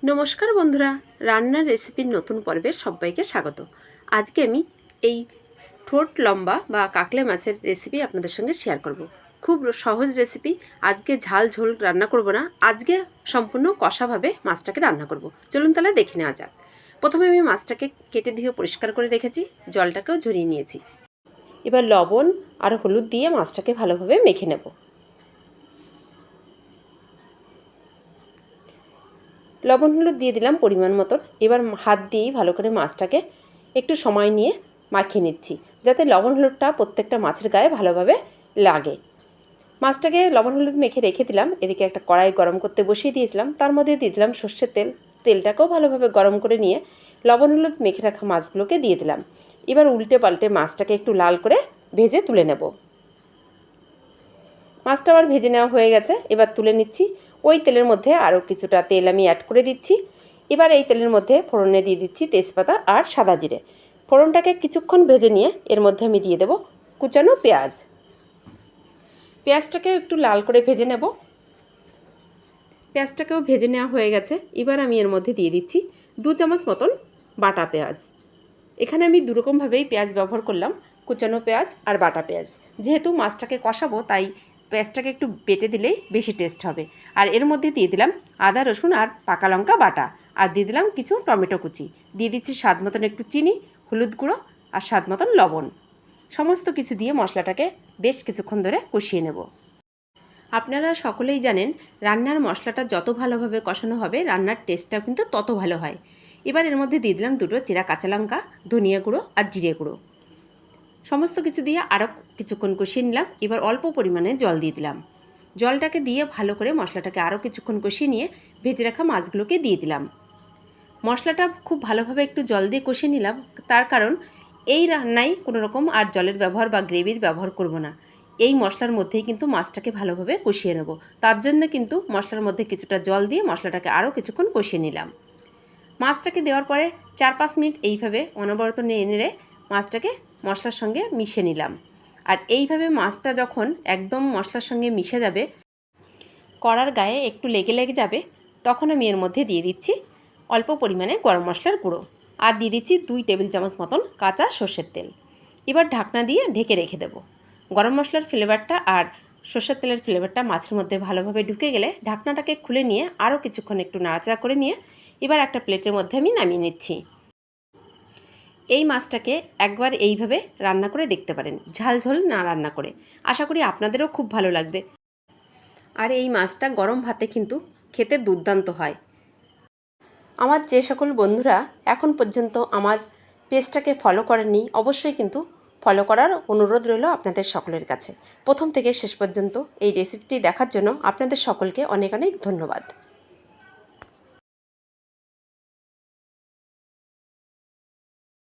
নমস্কার বন্ধুরা, রান্নার রেসিপির নতুন পর্বে সবাইকে স্বাগত। আজকে আমি এই ঠোঁট লম্বা বা কাকলে মাছের রেসিপি আপনাদের সঙ্গে শেয়ার করব। খুব সহজ রেসিপি। আজকে ঝাল ঝোল রান্না করব না, আজকে সম্পূর্ণ কষাভাবে মাছটাকে রান্না করব। চলুন তাহলে দেখে নেওয়া যাক। প্রথমে আমি মাছটাকে কেটে ধুয়ে পরিষ্কার করে রেখেছি, জলটাকেও ঝরিয়ে নিয়েছি। এবার লবণ আর হলুদ দিয়ে মাছটাকে ভালোভাবে মেখে নেব। লবণ হলুদ দিয়ে দিলাম পরিমাণ মতন। এবার হাত দিয়েই ভালো করে মাছটাকে একটু সময় নিয়ে মাখিয়ে নিচ্ছি, যাতে লবণ হলুদটা প্রত্যেকটা মাছের গায়ে ভালোভাবে লাগে। মাছটাকে লবণ হলুদ মেখে রেখে দিলাম। এদিকে একটা কড়াই গরম করতে বসিয়ে দিয়েছিলাম, তার মধ্যে দিয়ে দিলাম সর্ষের তেল। তেলটাকেও ভালোভাবে গরম করে নিয়ে লবণ হলুদ মেখে রাখা মাছগুলোকে দিয়ে দিলাম। এবার উল্টে পাল্টে মাছটাকে একটু লাল করে ভেজে তুলে নেব। মাছটা আবার ভেজে নেওয়া হয়ে গেছে, এবার তুলে নিচ্ছি। ওই তেলের মধ্যে আরও কিছুটা তেল আমি অ্যাড করে দিচ্ছি। এবার এই তেলের মধ্যে ফোড়নে দিয়ে দিচ্ছি তেজপাতা আর সাদা জিরে। ফোড়নটাকে কিছুক্ষণ ভেজে নিয়ে এর মধ্যে আমি দিয়ে দেব কুচানো পেঁয়াজ। পেঁয়াজটাকে একটু লাল করে ভেজে নেব। পেঁয়াজটাকেও ভেজে নেওয়া হয়ে গেছে। এবার আমি এর মধ্যে দিয়ে দিচ্ছি 2 চামচ মতন বাটা পেঁয়াজ। এখানে আমি দুরকমভাবেই পেঁয়াজ ব্যবহার করলাম, কুচানো পেঁয়াজ আর বাটা পেঁয়াজ। যেহেতু মাছটাকে কষাবো তাই পেঁয়াজটাকে একটু বেটে দিলেই বেশি টেস্ট হবে। আর এর মধ্যে দিয়ে দিলাম আদা রসুন আর পাকা লঙ্কা বাটা, আর দিয়ে দিলাম কিছু টমেটো কুচি। দিয়ে দিচ্ছি স্বাদ মতন একটু চিনি, হলুদ গুঁড়ো আর স্বাদ মতন লবণ। সমস্ত কিছু দিয়ে মশলাটাকে বেশ কিছুক্ষণ ধরে কষিয়ে নেব। আপনারা সকলেই জানেন, রান্নার মশলাটা যত ভালোভাবে কষানো হবে রান্নার টেস্টটাও কিন্তু তত ভালো হয়। এবার এর মধ্যে দিয়ে দিলাম 2টো চেরা কাঁচা লঙ্কা, ধনিয়া গুঁড়ো আর জিরে গুঁড়ো। সমস্ত কিছু দিয়ে আরও কিছুক্ষণ কষিয়ে নিলাম। এবার অল্প পরিমাণে জল দিয়ে দিলাম। জলটাকে দিয়ে ভালো করে মশলাটাকে আরও কিছুক্ষণ কষিয়ে নিয়ে ভেজে রাখা মাছগুলোকে দিয়ে দিলাম। মশলাটা খুব ভালোভাবে একটু জল দিয়ে কষিয়ে নিলাম, তার কারণ এই রান্নায় কোনো রকম আর জলের ব্যবহার বা গ্রেভির ব্যবহার করব না। এই মশলার মধ্যেই কিন্তু মাছটাকে ভালোভাবে কষিয়ে নেব। তার জন্য কিন্তু মশলার মধ্যে কিছুটা জল দিয়ে মশলাটাকে আরও কিছুক্ষণ কষিয়ে নিলাম। মাছটাকে দেওয়ার পরে 4-5 মিনিট এইভাবে অনবরত নেড়ে নেড়ে মাছটাকে মশলার সঙ্গে মিশিয়ে নিলাম। আর এইভাবে মাছটা যখন একদম মশলার সঙ্গে মিশে যাবে, কড়ার গায়ে একটু লেগে লেগে যাবে, তখন আমি এর মধ্যে দিয়ে দিচ্ছি অল্প পরিমাণে গরম মশলার গুঁড়ো আর দিয়ে দিচ্ছি 2 টেবিল চামচ মতন কাঁচা সর্ষের তেল। এবার ঢাকনা দিয়ে ঢেকে রেখে দেব। গরম মশলার ফ্লেভারটা আর সর্ষের তেলের ফ্লেভারটা মাছের মধ্যে ভালোভাবে ঢুকে গেলে ঢাকনাটাকে খুলে নিয়ে আরও কিছুক্ষণ একটু নাড়াচাড়া করে নিয়ে এবার একটা প্লেটের মধ্যে আমি নামিয়ে নিচ্ছি। এই মাছটাকে একবার এইভাবে রান্না করে দেখতে পারেন, ঝাল ঝোল না রান্না করে। আশা করি আপনাদেরও খুব ভালো লাগবে। আর এই মাছটা গরম ভাতে কিন্তু খেতে দুর্দান্ত হয়। আমার যে সকল বন্ধুরা এখন পর্যন্ত আমার পেজটাকে ফলো করেননি, অবশ্যই কিন্তু ফলো করার অনুরোধ রইল আপনাদের সকলের কাছে। প্রথম থেকে শেষ পর্যন্ত এই রেসিপিটি দেখার জন্য আপনাদের সকলকে অনেক অনেক ধন্যবাদ।